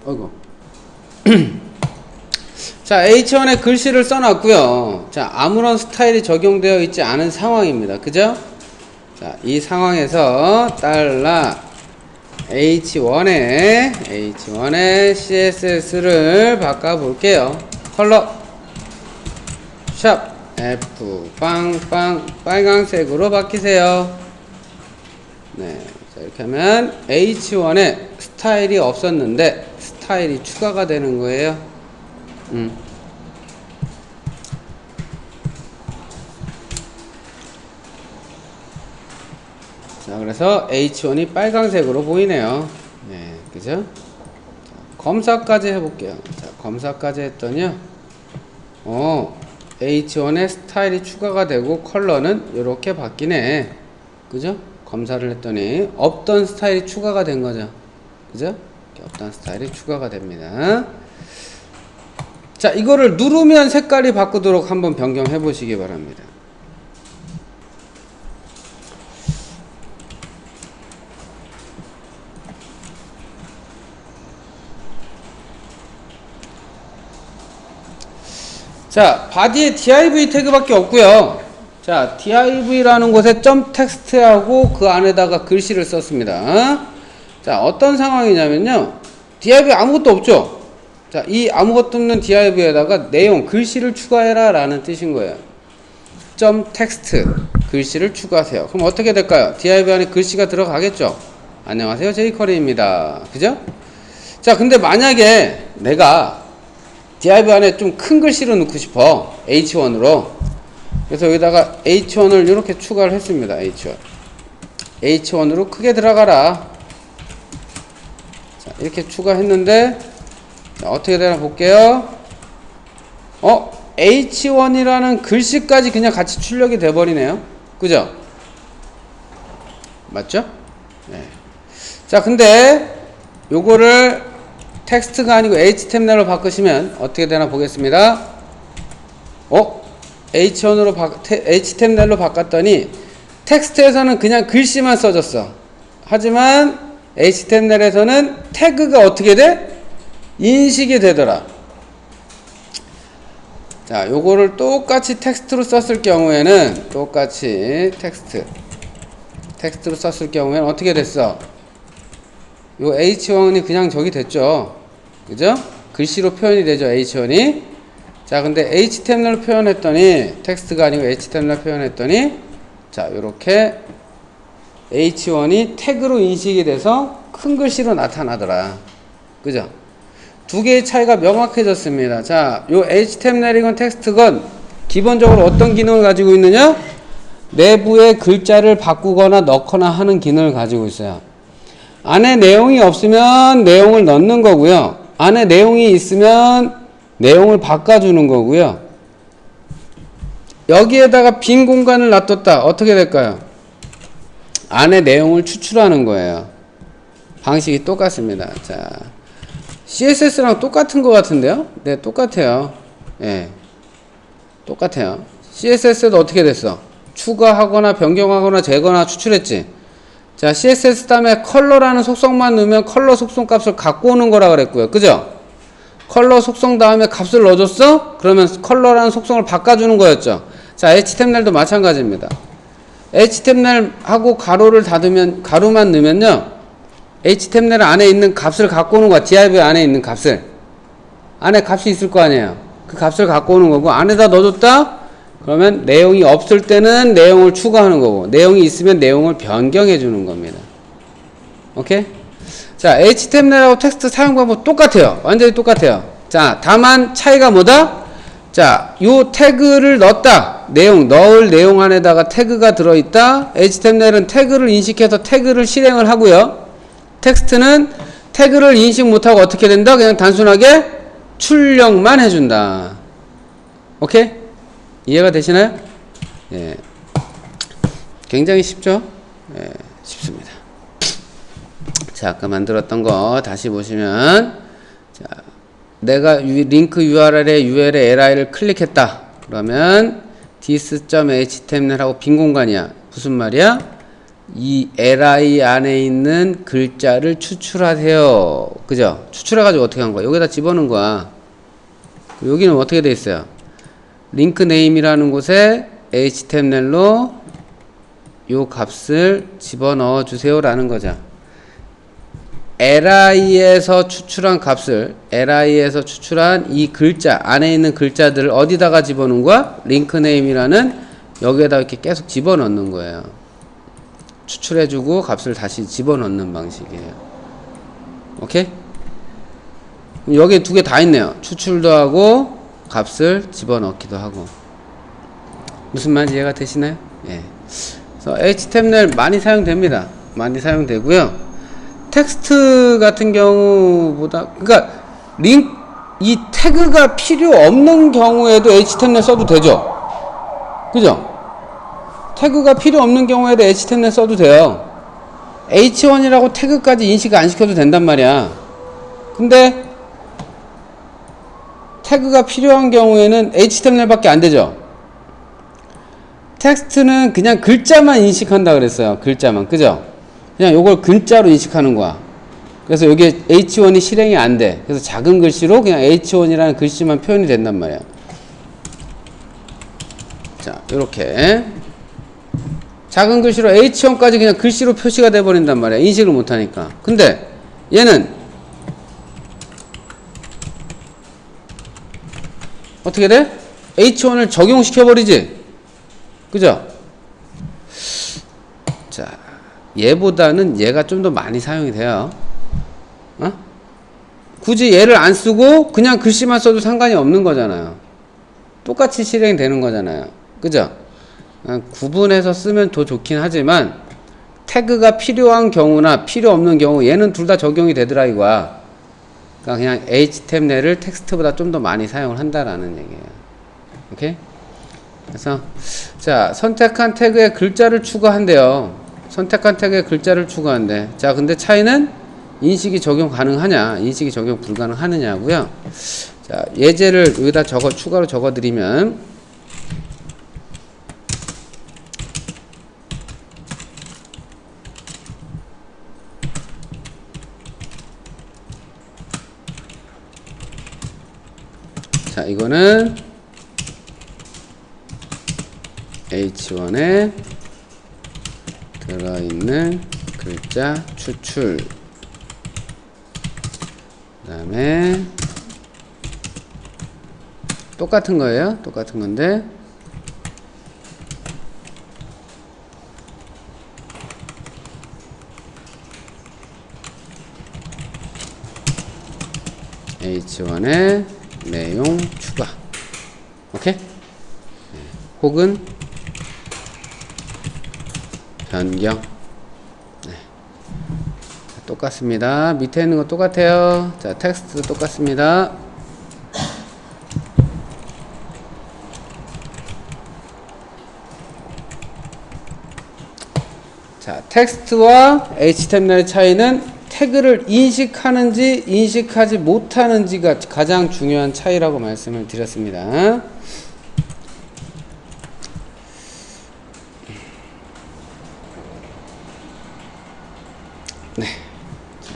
어이구. 자, H1에 글씨를 써놨고요. 자, 아무런 스타일이 적용되어 있지 않은 상황입니다. 그죠? 자, 이 상황에서 달러 H1에 CSS를 바꿔볼게요. 컬러 샵 F 빵빵 빨강색으로 바뀌세요. 네, 자, 이렇게 하면 H1에 스타일이 없었는데 스타일이 추가가 되는 거예요. 자, 그래서 H1이 빨강색으로 보이네요. 네, 그죠? 자, 검사까지 해볼게요. 자, 검사까지 했더니요. H1에 스타일이 추가가 되고 컬러는 이렇게 바뀌네. 그죠? 검사를 했더니 없던 스타일이 추가가 된 거죠. 그죠? 없던 스타일이 추가가 됩니다. 자, 이거를 누르면 색깔이 바꾸도록 한번 변경해 보시기 바랍니다. 자, 바디에 div 태그밖에 없고요. 자, div라는 곳에 점 텍스트하고 그 안에다가 글씨를 썼습니다. 자, 어떤 상황이냐면요. div 아무것도 없죠. 자, 이 아무것도 없는 div에다가 내용, 글씨를 추가해라 라는 뜻인 거예요. 점 텍스트, 글씨를 추가하세요. 그럼 어떻게 될까요? div 안에 글씨가 들어가겠죠. 안녕하세요, 제이커리입니다. 그죠? 자, 근데 만약에 내가 div 안에 좀 큰 글씨로 넣고 싶어. H1으로. 그래서 여기다가 H1을 이렇게 추가를 했습니다. H1으로 크게 들어가라. 자, 이렇게 추가했는데, 자, 어떻게 되나 볼게요. H1이라는 글씨까지 그냥 같이 출력이 돼버리네요. 그죠? 맞죠? 네. 자, 근데 요거를 텍스트가 아니고 HTML로 바꾸시면 어떻게 되나 보겠습니다. HTML로 바꿨더니 텍스트에서는 그냥 글씨만 써졌어. 하지만 HTML에서는 태그가 어떻게 돼? 인식이 되더라. 자, 요거를 똑같이 텍스트로 썼을 경우에는 똑같이 텍스트로 썼을 경우에는 어떻게 됐어? 요 H1이 그냥 저기 됐죠. 그죠? 글씨로 표현이 되죠, H1이. 자, 근데 HTML로 표현했더니, 텍스트가 아니고 HTML로 표현했더니, 자, 요렇게 H1이 태그로 인식이 돼서 큰 글씨로 나타나더라. 그죠? 두 개의 차이가 명확해졌습니다. 자, 요 HTML이건 텍스트건 기본적으로 어떤 기능을 가지고 있느냐? 내부의 글자를 바꾸거나 넣거나 하는 기능을 가지고 있어요. 안에 내용이 없으면 내용을 넣는 거고요. 안에 내용이 있으면 내용을 바꿔주는 거고요. 여기에다가 빈 공간을 놔뒀다. 어떻게 될까요? 안에 내용을 추출하는 거예요. 방식이 똑같습니다. 자, CSS랑 똑같은 것 같은데요? 네, 똑같아요. 예, 똑같아요. CSS도 어떻게 됐어? 추가하거나 변경하거나 제거나 추출했지. 자, CSS 다음에 컬러라는 속성만 넣으면 컬러 속성 값을 갖고 오는 거라 그랬고요. 그죠? 컬러 속성 다음에 값을 넣어줬어? 그러면 컬러라는 속성을 바꿔주는 거였죠. 자, HTML도 마찬가지입니다. HTML하고 가로를 닫으면, 가로만 넣으면요. HTML 안에 있는 값을 갖고 오는 거야. div 안에 있는 값을. 안에 값이 있을 거 아니에요. 그 값을 갖고 오는 거고, 안에다 넣어줬다? 그러면 내용이 없을 때는 내용을 추가하는 거고, 내용이 있으면 내용을 변경해 주는 겁니다. 오케이? 자, HTML하고 텍스트 사용 방법 똑같아요. 완전히 똑같아요. 자, 다만 차이가 뭐다? 자, 요 태그를 넣었다. 넣을 내용 안에다가 태그가 들어있다. HTML은 태그를 인식해서 태그를 실행을 하고요. 텍스트는 태그를 인식 못하고 어떻게 된다? 그냥 단순하게 출력만 해준다. 오케이? 이해가 되시나요? 예. 굉장히 쉽죠? 예, 쉽습니다. 자, 아까 만들었던 거 다시 보시면, 자, 내가 링크 URL에 LI를 클릭했다. 그러면 this.html하고 빈 공간이야. 무슨 말이야? 이 li 안에 있는 글자를 추출하세요. 그죠? 추출해가지고 어떻게 한 거야? 여기다 집어넣은 거야. 여기는 어떻게 돼 있어요? 링크 네임이라는 곳에 html로 요 값을 집어넣어 주세요 라는 거죠. li에서 추출한 값을, li에서 추출한 이 글자 안에 있는 글자들을 어디다가 집어넣은 거야? 링크 네임이라는 여기에다 이렇게 계속 집어넣는 거예요. 추출해주고 값을 다시 집어넣는 방식이에요. 오케이? 여기 두 개 다 있네요. 추출도 하고 값을 집어넣기도 하고. 무슨 말인지 이해가 되시나요? 예. 그래서 html 많이 사용됩니다. 많이 사용되고요. 텍스트 같은 경우보다, 그러니까 이 태그가 필요 없는 경우에도 html 써도 되죠. 그죠? 태그가 필요 없는 경우에도 html 써도 돼요. h1이라고 태그까지 인식 안 시켜도 된단 말이야. 근데 태그가 필요한 경우에는 html밖에 안 되죠. 텍스트는 그냥 글자만 인식한다 그랬어요. 글자만. 그죠? 그냥 요걸 글자로 인식하는 거야. 그래서 여기에 h1이 실행이 안 돼. 그래서 작은 글씨로 그냥 h1이라는 글씨만 표현이 된단 말이야. 자, 요렇게 작은 글씨로 h1까지 그냥 글씨로 표시가 돼 버린단 말이야. 인식을 못 하니까. 근데 얘는 어떻게 돼? h1을 적용시켜 버리지. 그죠? 자, 얘보다는 얘가 좀 더 많이 사용이 돼요. 어? 굳이 얘를 안 쓰고 그냥 글씨만 써도 상관이 없는 거잖아요. 똑같이 실행이 되는 거잖아요. 그죠? 구분해서 쓰면 더 좋긴 하지만 태그가 필요한 경우나 필요 없는 경우 얘는 둘 다 적용이 되더라 이거야. 그러니까 그냥 html을 텍스트보다 좀 더 많이 사용을 한다라는 얘기예요. 오케이? 그래서 자, 선택한 태그에 글자를 추가한대요. 선택한 태그에 글자를 추가한대. 자, 근데 차이는 인식이 적용 가능하냐, 인식이 적용 불가능하느냐고요. 자, 예제를 여기다 추가로 적어 드리면, 자, 이거는 h1에 들어있는 글자 추출, 그 다음에 똑같은 거예요. 똑같은 건데 h1에 내용 추가. 오케이? 혹은 변경. 네. 똑같습니다. 밑에 있는 거 똑같아요. 자, 텍스트도 똑같습니다. 자, 텍스트와 HTML의 차이는 태그를 인식하는지 인식하지 못하는지가 가장 중요한 차이라고 말씀을 드렸습니다.